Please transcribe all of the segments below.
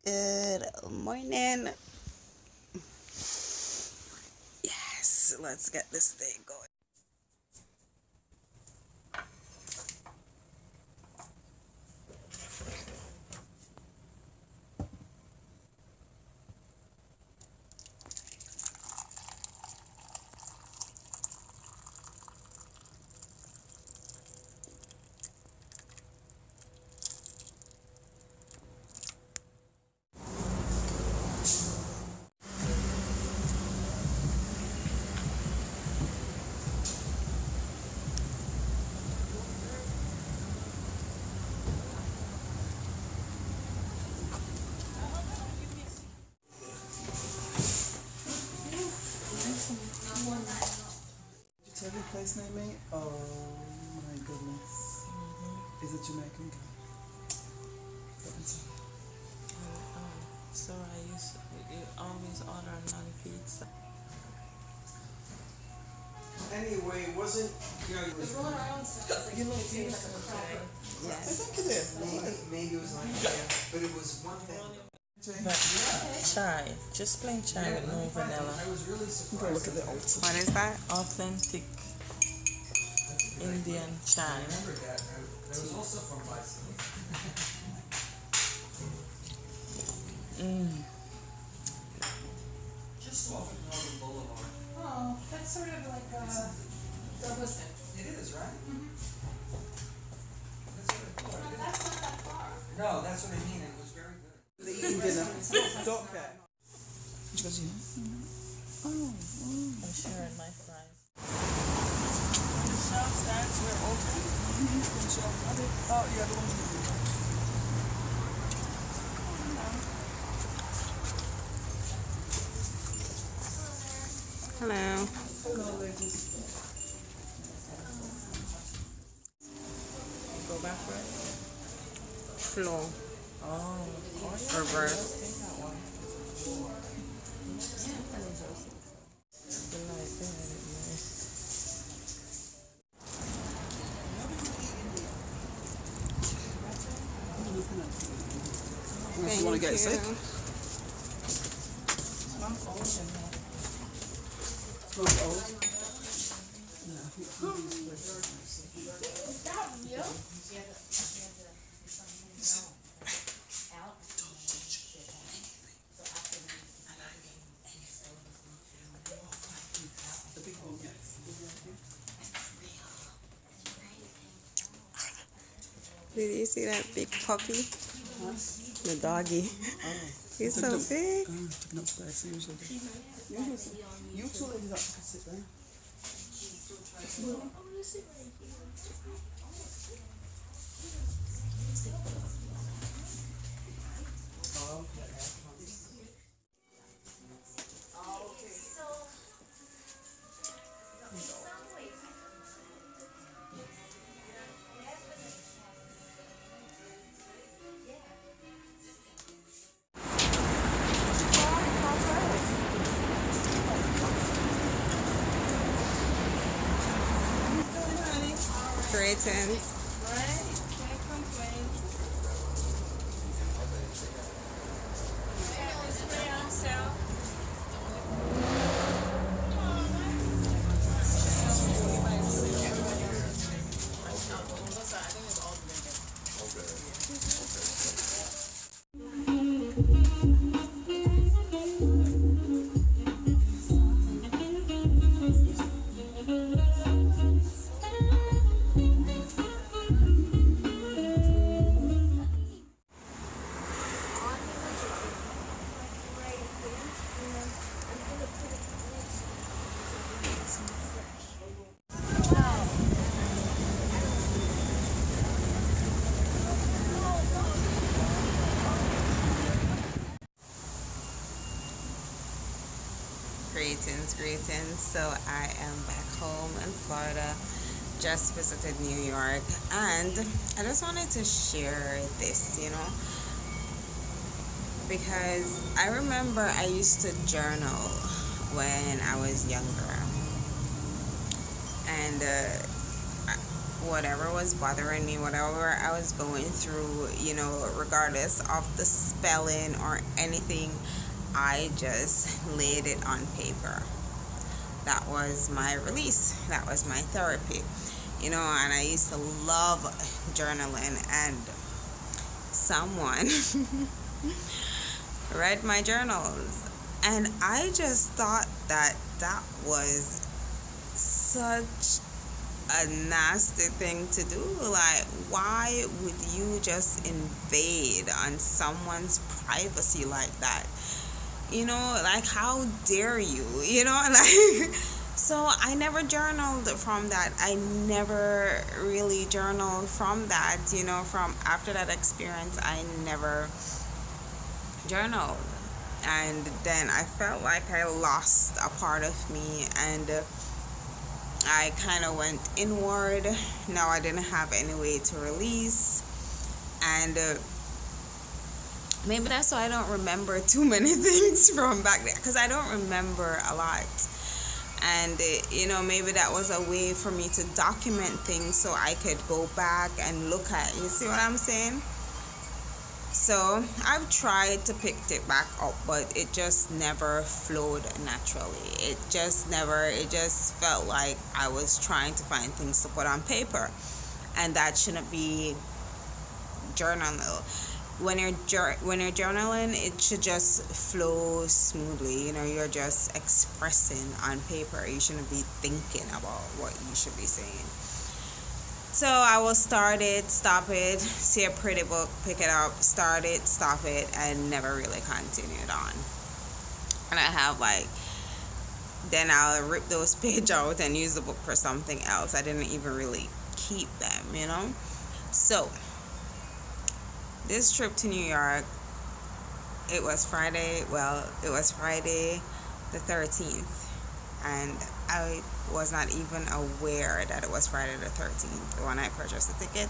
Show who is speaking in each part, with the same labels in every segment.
Speaker 1: Good morning. Yes, let's get this thing going.
Speaker 2: Did you tell your place name, mate? Oh my goodness. Is it Jamaican guy?
Speaker 3: So I used to always order non-pizza.
Speaker 4: Anyway, wasn't you know, it was
Speaker 2: You look beautiful today. I
Speaker 1: Yes.
Speaker 2: think it is.
Speaker 4: maybe it was like yeah, but it was one thing.
Speaker 3: But chai, just plain chai with no vanilla.
Speaker 4: I was really
Speaker 2: Go
Speaker 4: surprised.
Speaker 2: look at the outside.
Speaker 1: What is that?
Speaker 3: Authentic Indian chai.
Speaker 4: I remember that. That was also from Bison. Just off of Northern Boulevard.
Speaker 5: Oh, that's sort of like Douglaston.
Speaker 4: It is, right? That's what I thought.
Speaker 5: That's not that far.
Speaker 4: No, that's what I mean. It was very good.
Speaker 2: The eating dinner. Dog cat. Because you know.
Speaker 3: I'm sharing my fries. The shop stands were open.
Speaker 2: Oh, yeah, the ones you do.
Speaker 1: Hello.
Speaker 2: Hello, ladies.
Speaker 3: Go backward.
Speaker 1: Flow.
Speaker 3: Oh,
Speaker 1: Reverse.
Speaker 3: take that one. The light there, nice.
Speaker 2: Unless you want to get sick.
Speaker 3: Smells old in here.
Speaker 2: Smells old.
Speaker 1: Did you see that big puppy? The doggy. He's so big.
Speaker 2: Taking upstairs, usually. You two ladies up to sit there.
Speaker 1: Greetings. Greetings. So I am back home in Florida. Just visited New York, and I just wanted to share this, because I remember I used to journal when I was younger, and whatever was bothering me, whatever I was going through, regardless of the spelling or anything, I just laid it on paper. That was my release. That was my therapy. And I used to love journaling, and someone read my journals, and I just thought that was such a nasty thing to do. Like, why would you just invade on someone's privacy like that? Like, how dare you? Like, so I never journaled from that. I never really journaled from that. From after that experience, I never journaled. And then I felt like I lost a part of me, and I kind of went inward. Now I didn't have any way to release, and maybe that's why I don't remember too many things from back then, because I don't remember a lot. And maybe that was a way for me to document things so I could go back and look at. You see what I'm saying? So I've tried to pick it back up, but it just never flowed naturally. It just felt like I was trying to find things to put on paper, and that shouldn't be journaling. When you're journaling, it should just flow smoothly. You're just expressing on paper. You shouldn't be thinking about what you should be saying. So I will start it, stop it, see a pretty book, pick it up, start it, stop it, and never really continued on. And I have then I'll rip those pages out and use the book for something else. I didn't even really keep them, So this trip to New York, it was Friday the 13th. And I was not even aware that it was Friday the 13th when I purchased the ticket.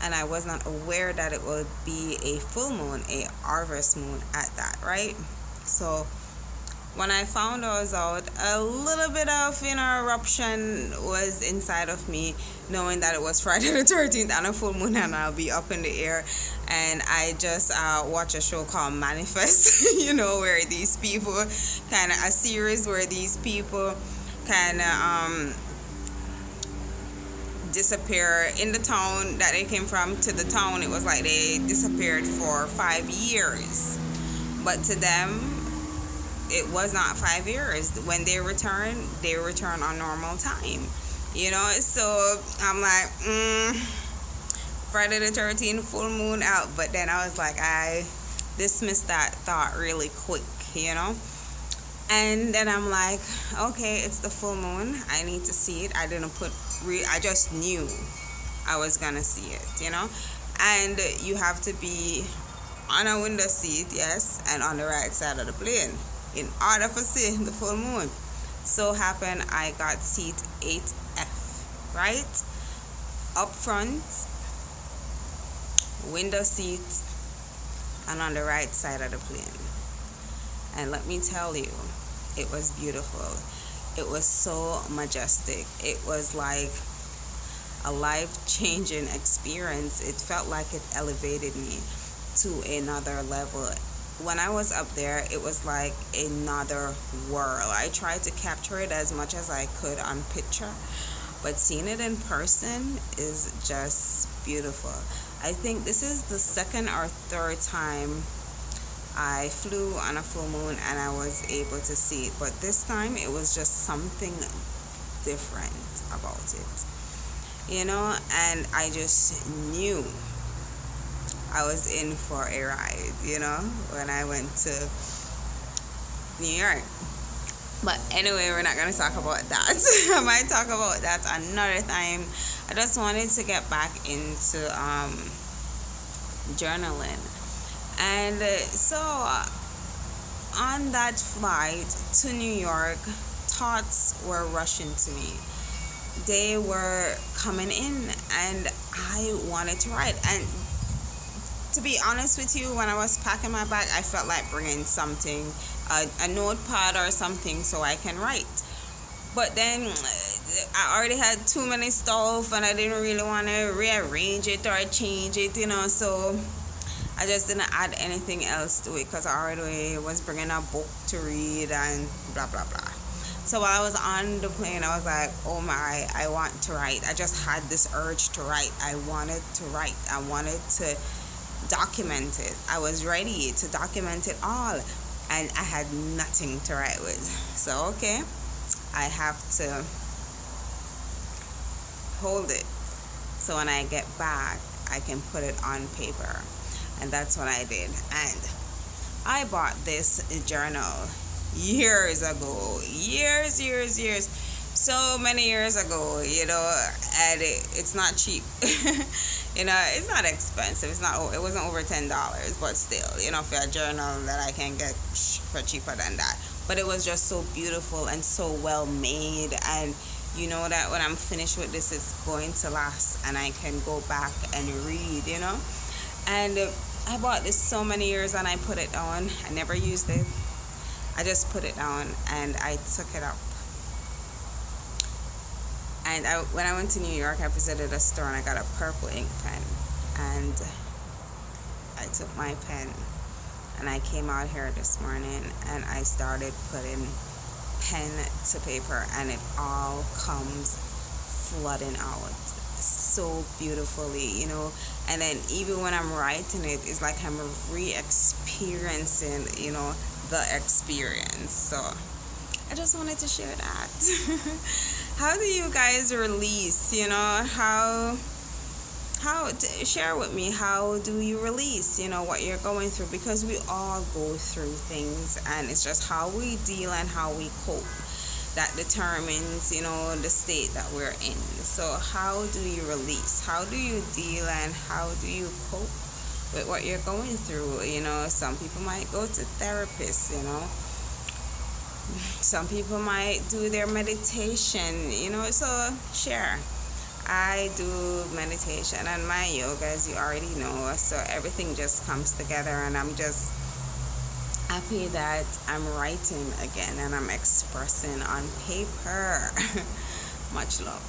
Speaker 1: And I was not aware that it would be a full moon, a harvest moon at that, right? So when I found out, a little bit of eruption was inside of me, knowing that it was Friday the 13th and a full moon, and I'll be up in the air. And I just watch a show called Manifest, where these people a series where these people disappear in the town that they came from to the town. It was like they disappeared for 5 years, but to them it was not 5 years. When they return on normal time, so I'm like, Friday the 13th, full moon out. But then I was like, I dismissed that thought really quick, and then I'm like, okay, it's the full moon, I need to see it. I just knew I was gonna see it, and you have to be on a window seat, yes, and on the right side of the plane in order to see the full moon. So happened I got seat 8F, right? Up front, window seat, and on the right side of the plane. And let me tell you, it was beautiful. It was so majestic. It was like a life-changing experience. It felt like it elevated me to another level. When I was up there, it was like another world. I tried to capture it as much as I could on picture, but seeing it in person is just beautiful. I think this is the second or third time I flew on a full moon and I was able to see it, but this time it was just something different about it, and I just knew I was in for a ride, when I went to New York. But anyway, we're not going to talk about that. I might talk about that another time. I just wanted to get back into journaling. And so on that flight to New York, thoughts were rushing to me. They were coming in and I wanted to write. And to be honest with you, when I was packing my bag, I felt like bringing something, a notepad or something, so I can write. But then I already had too many stuff and I didn't really want to rearrange it or change it, so I just didn't add anything else to it because I already was bringing a book to read and blah blah blah. So while I was on the plane, I was like, oh my, I want to write. I just had this urge to write. I wanted to write. I wanted to document it. I was ready to document it all, and I had nothing to write with. So okay, I have to hold it so when I get back I can put it on paper. And that's what I did. And I bought this journal years ago, years, so many years ago, and it's not cheap. It's not expensive. It wasn't over $10, but still, for a journal that I can get for cheaper than that. But it was just so beautiful and so well made, and you know that when I'm finished with this, it's going to last and I can go back and read, And I bought this so many years and I put it on. I never used it. I just put it down and I took it up. And when I went to New York, I visited a store and I got a purple ink pen. And I took my pen and I came out here this morning and I started putting pen to paper, and it all comes flooding out so beautifully, and then even when I'm writing it, it's like I'm re-experiencing, the experience. So I just wanted to share that. How do you guys release, share with me, how do you release, what you're going through? Because we all go through things, and it's just how we deal and how we cope that determines, the state that we're in. So how do you release? How do you deal and how do you cope with what you're going through? Some people might go to therapists, Some people might do their meditation, so share. I do meditation and my yoga, as you already know, so everything just comes together, and I'm just happy that I'm writing again and I'm expressing on paper. Much love.